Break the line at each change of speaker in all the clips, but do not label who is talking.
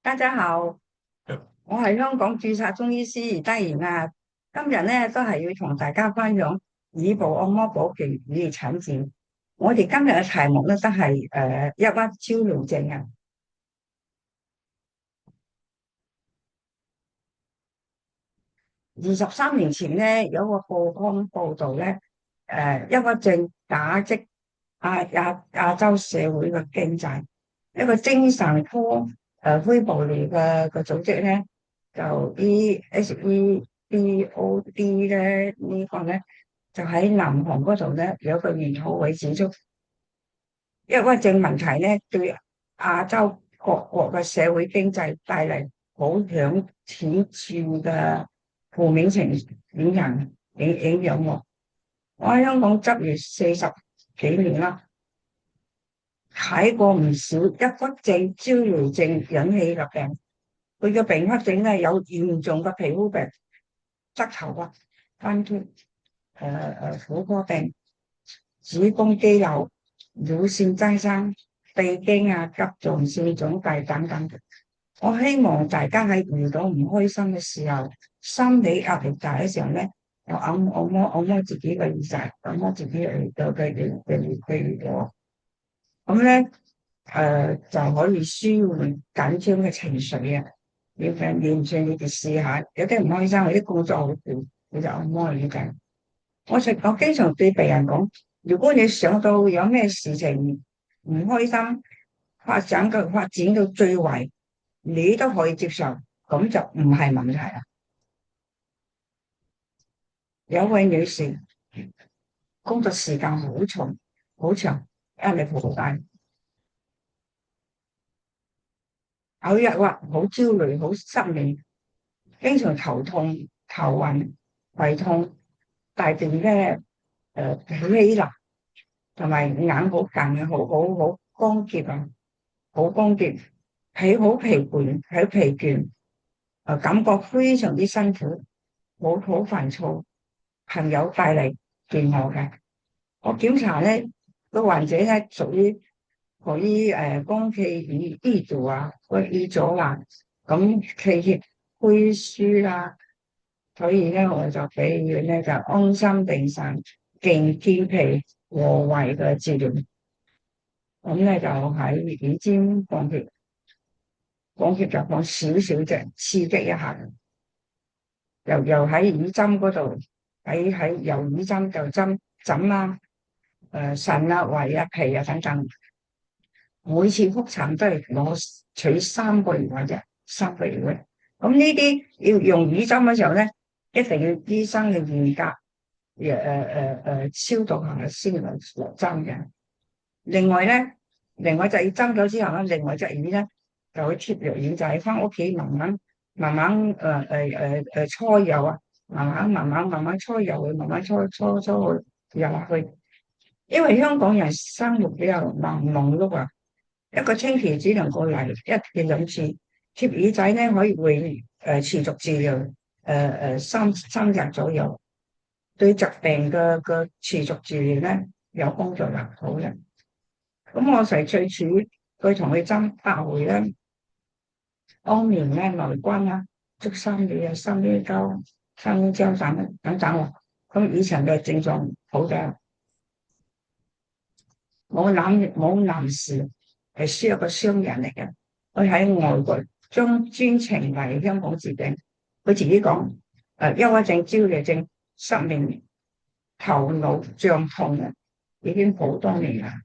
大家好，我係香港註冊中醫師余德賢啊。今日咧都係要同大家分享耳部按摩保健與診治。我哋今日嘅題目咧都係抑鬱焦慮症啊。23年前咧有個報刊報道咧，抑鬱症打擊亞洲社會嘅經濟。一個精神科非暴利嘅組織咧，就 ESEBOD 咧個咧就喺南韓嗰度咧有個研討會指出，抑鬱症問題咧對亞洲各國嘅社會經濟帶嚟好顯著嘅負面影響喎。我喺香港執業40幾年啦，睇過唔少抑鬱症、焦慮症引起嘅病。佢嘅併發症咧有嚴重嘅皮膚病、側頭骨、翻脱、婦科病、子宮肌瘤、乳腺增生、閉經啊、甲狀腺腫大等等。我希望大家喺遇到唔開心嘅時候、心理壓力大嘅時候咧，就按摩自己嘅耳仔，按摩自己嘅耳朵嘅耳朵，咁咧就可以舒緩緊張嘅情緒啊！完全你哋試下，有啲唔開心，有啲工作好攰，你就按摩耳仔。我經常對病人講，如果你想到有咩事情唔開心，發展到最壞，你都可以接受，咁就唔係問題啦。有位女士工作時間好長，好長，壓力好大，好抑鬱，好焦慮，好失眠，經常頭痛、頭暈、胃痛，大便咧起稀啦，同埋眼好近啊，好乾澀啊，好乾澀，好疲倦，感覺非常之辛苦，好煩躁。朋友帶嚟見我嘅，我檢查咧個患者咧屬於肝氣鬱阻啊，個瘀阻啦，咁氣血虛輸啦，所以咧我就俾佢咧就安心定神、健健脾和胃嘅治療。咁咧就喺耳尖放血就放少少啫，刺激一下，又喺耳針嗰度，喺由耳針就枕啦，腎啊、胃啊、脾啊等等。每次復診都係攞取3個月或者3個月嘅。咁呢啲要用耳針嘅時候咧，一定要醫生嘅嚴格消毒下先嚟落針嘅。另外就要針咗之後咧，另外隻耳咧就會貼藥丸，就喺翻屋企慢慢搓油啊，慢慢搓油去，慢慢搓去入落去。因為香港人生活比較忙碌啊，一個星期只能夠嚟1至2次，貼耳仔咧會持續治療3日左右，對疾病嘅持續治療咧有幫助啦，好嘅。咁我成最處佢同佢針8回咧，安眠咧、內關啊、足三里啊、三陰交、三陰交等等喎。咁以前嘅症狀好嘅，冇男士係需要個商人嚟嘅，佢喺外國專程嚟香港治病。佢自己講，憂鬱症、焦慮症、失眠、頭腦脹痛啊，已經好多年啦。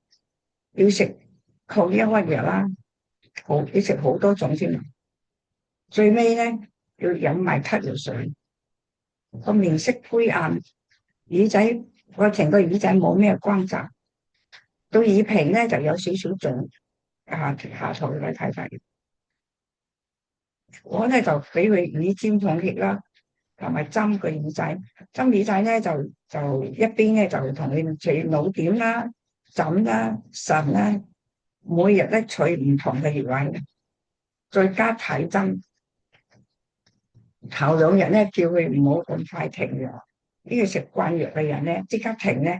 要食抗憂鬱藥啦，要食好多種先。最尾咧要飲埋咳藥水，個面色灰暗，耳仔我成個耳仔冇咩光澤，到耳皮咧就有少少腫，下頭嘅睇法。我咧就俾佢耳尖放血啦，同埋針個耳仔，針耳仔咧就一邊咧就同佢取腦點啦、枕啦、腎啦，每日咧取唔同嘅穴位，再加睇針。頭2日咧叫佢唔好咁快停藥，呢個食慣藥嘅人咧即刻停咧，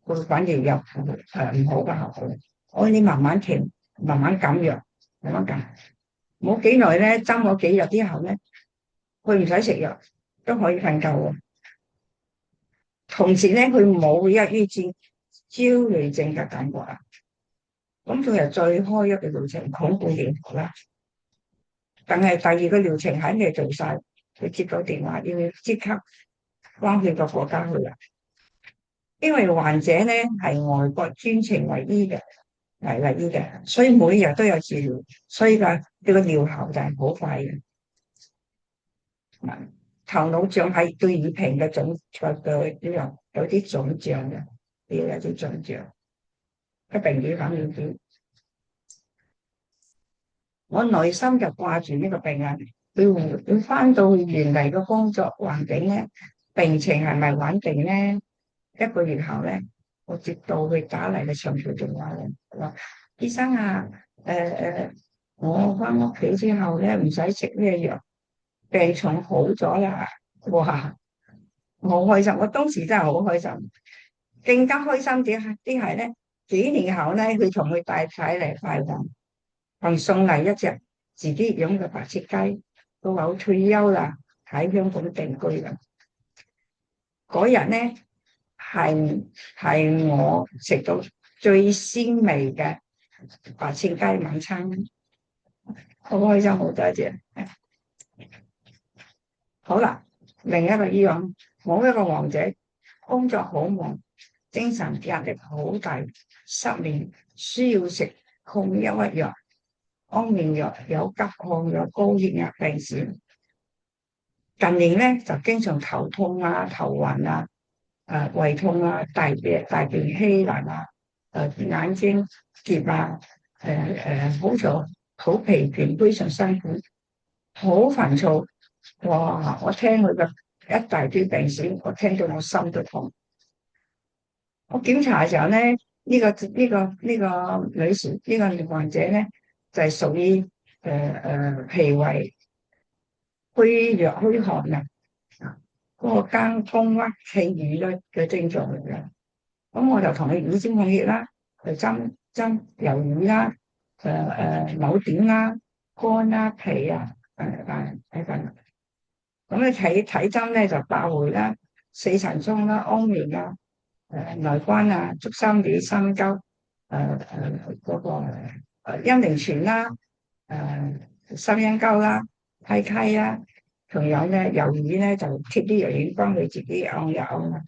會反而有唔好嘅效果。我你慢慢停，慢慢減藥，慢慢減。冇幾耐咧，針咗幾日之後咧，佢唔使食藥都可以瞓覺喎。同時咧，佢冇抑鬱症、焦慮症嘅感覺啦。咁佢又再開一個療程，恐怖療法啦。但係第二個療程喺未做晒，佢接到電話要即刻翻去個國家去啦。因為患者咧係外國專程嚟醫嘅，嚟醫嘅，所以每日都有治療，所以佢個療效就係好快嘅。頭腦脹係對耳屏嘅腫嘅呢樣有啲腫脹嘅，有啲腫脹，個病理反應點？我內心就掛住呢個病人，要翻到原嚟嘅工作環境咧，病情係咪穩定咧？一個月後咧，我接到佢打嚟嘅長途電話咧，話醫生啊，我翻屋企之後咧，唔使食咩藥，病重好咗啦！哇，我好開心，我當時真係好開心。更加開心啲係咧，幾年後咧，佢同佢太太嚟拜訪，仲送嚟一隻自己養嘅白切雞，都話退休啦，喺香港定居啦。嗰日咧係我食到最鮮味嘅白切雞晚餐，好開心，好多謝。好啦，另一個醫院，某一個患者工作好忙，精神壓力好大，失眠，需要食抗憂鬱藥、安眠藥，有急患有高血壓病史。近年咧就經常頭痛啊、頭暈啊、胃痛啊、大便稀爛啊、眼睛澀啊、好似好疲倦，非常辛苦，好煩躁。哇！我聽佢嘅一大堆病史，我聽到我心都痛。我檢查嘅時候咧，呢個女士呢個患者咧就係屬於脾胃虛弱虛寒嘅，嗰個肝風鬱氣鬱嘅症狀嚟嘅。咁我就同佢乳尖孔液啦，針魷魚啦，扭點啦，肝啦脾啊，睇緊。咁你睇針咧就百會啦、四神中啦、安眠啦、內關啊、足三里、三鳩、嗰個陰陵泉啦、心陰交啦、太溪啦，仲有咧魷魚咧就貼啲藥丸幫佢自己按一按啦。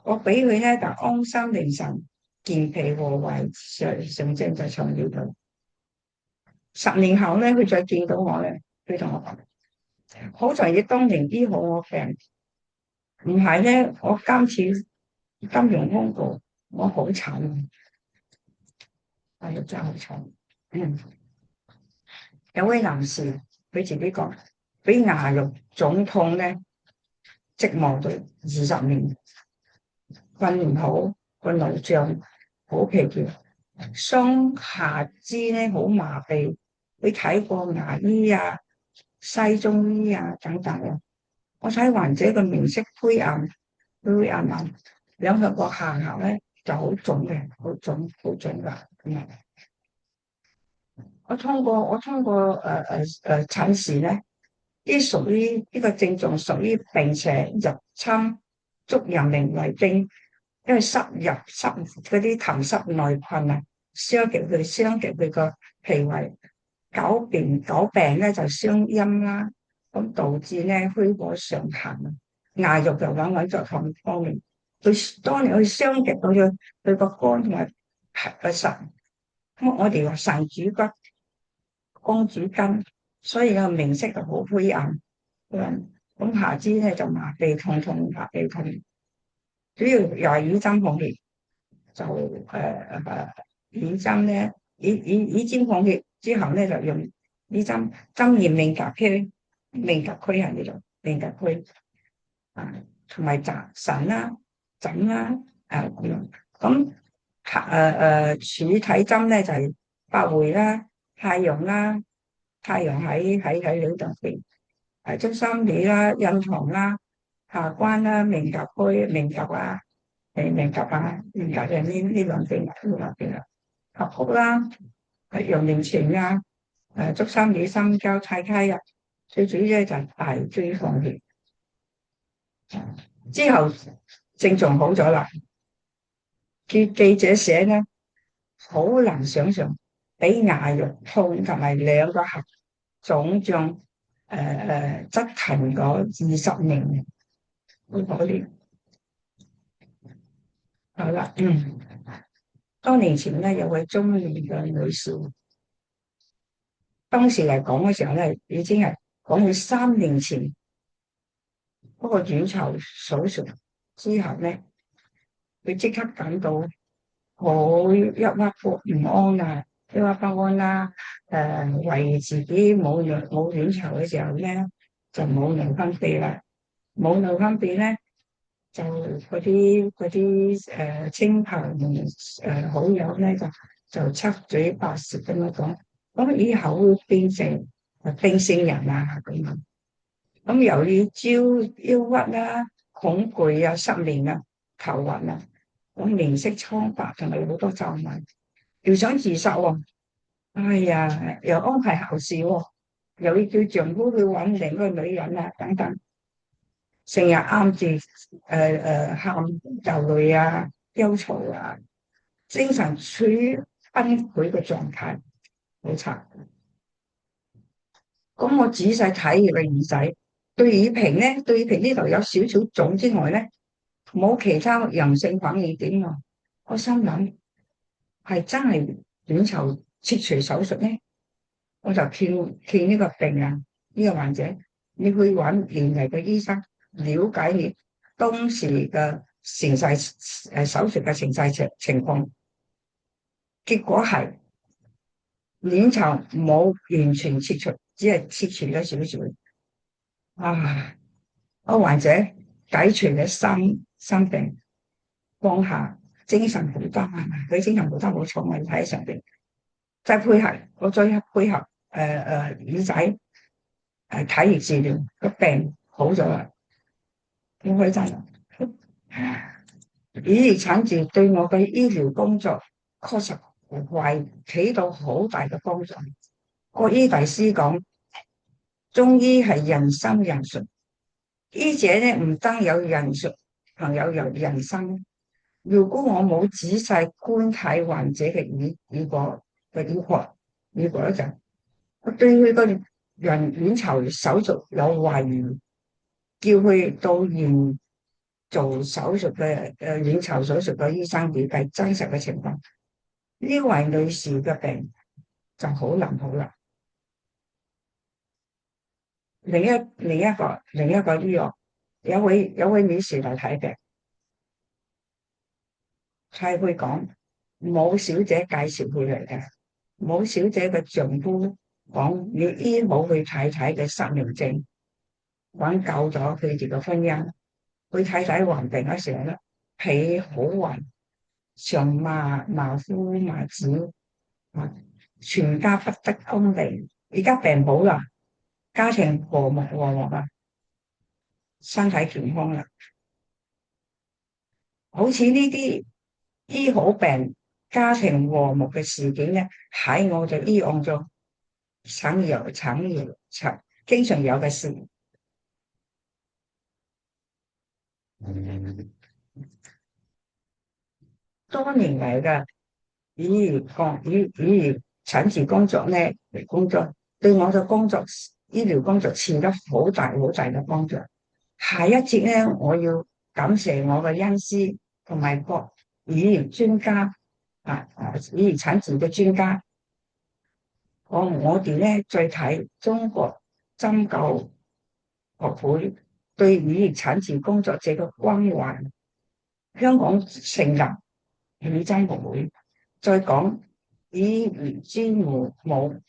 我俾佢咧就安心定神、健脾和胃上正就重要咗。10年後咧，佢再見到我咧，佢同我講：好在你當年醫好我病，唔係咧，我今次金融風暴，我好慘，係真係好慘。有位男士佢自己講，俾牙肉腫痛咧，折磨咗20年，瞓唔好，個腦脹，好疲倦，雙下肢咧好麻痹，你睇過牙醫啊、西中醫啊等等嘅。我睇患者個面色灰暗，灰暗暗，兩個下頰咧就好腫嘅，好腫噶。我通過診視咧，啲屬於呢個症狀屬於病邪入侵足陽明胃經，因為濕嗰啲痰濕內困啊，傷及佢個脾胃，久病咧就傷陰啦，咁導致咧虛火上行啊，牙肉就往往作痛方面，佢當年佢傷及到佢個肝同埋個腎，咁我哋話腎主骨。肝主筋，所以個面色就好灰暗。咁下肢咧就麻痹麻痹痛，主要又係耳針孔血，就耳針咧耳尖孔血之後咧就用耳針驗命格區，命格區喺呢度，命格區同埋腎啦、枕啦咁樣。咁處體針咧就係百會啦。太陽啦，太陽喺呢度邊，中心理啦、印堂啦、下關啦、命格區、命格啊，命格嘅呢兩邊啦，合谷啦，陽陵泉啊，足三里深交太溪啊，最主要咧就係大追放血，之後症狀好咗啦。記者寫咧，好難想象，俾牙肉痛同埋兩個核腫脹折騰咗20年，好可憐。好啦，多年前咧有位中年嘅女士，當時嚟講嘅時候咧，已經係講佢3年前嗰個卵巢手術之後咧，佢即刻感到好鬱鬱不安啊，鬱鬱不安啦。懷疑自己冇卵巢嘅時候咧，就冇內分泌啦，冇內分泌咧，就嗰啲親朋好友咧就七嘴八舌咁樣講，咁以後會變成冰星人啊咁樣。咁由於憂鬱啦、恐懼啊、失眠啊、頭暈啊，咁面色蒼白同埋好多皺紋，又想自殺喎。哎呀，又安排後事喎，又要叫丈夫去揾另一個女人啊，等等，成日啱住喊流淚啊、憂愁啊，精神處於崩潰嘅狀態，好慘。咁我仔細睇佢嘅耳仔，對耳屏咧，對耳屏呢度有少少腫之外咧，冇其他陽性反應點喎。我心諗係真係卵巢切除手術咧，我就勸呢個病人，呢個患者，你去揾聯繫嘅醫生，了解你當時嘅誠實手術嘅誠實情況。結果係卵巢冇完全切除，只係切除咗少少。啊！個患者解除咗心病，放下精神負擔啊！佢精神負擔好重啊，喺上邊。再配合耳仔體液治療，個病好咗啦，好開心啊！耳液產治對我嘅醫療工作確實起到好大嘅幫助。國醫大師講，中醫係人心人術。醫者咧唔單有人術，仲有人生。如果我冇仔細觀睇患者嘅耳果嗰陣，我對佢個卵巢手術有懷疑，叫佢到現做手術嘅卵巢手術嘅醫生了解真實嘅情況。呢位女士嘅病就好難好啦。另一個醫院有位女士嚟睇病。係會講，武小姐介紹佢嚟嘅。武小姐嘅丈夫講要醫好佢太太嘅失眠症，挽救咗佢哋嘅婚姻。佢太太患病嗰時候咧，脾好暈，常馬夫馬子，全家不得安寧。而家病好啦，家庭和睦和睦啊，身體健康啦。好似呢啲醫好病、家庭和睦嘅事件咧，喺我哋醫案中經常有嘅事。多年嚟嘅語言診治工作咧，對我嘅醫療工作起咗好大好大嘅幫助。下一節咧，我要感謝我嘅恩師同埋各語言專家語言診治嘅專家。我哋咧再睇中國針灸學會對語言診治工作者嘅關懷。香港成立語針學會，再講語言之母黃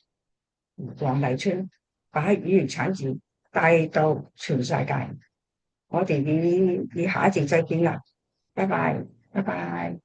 麗川，把語言產業帶到全世界。我哋以下一節再見啦，拜拜，拜拜。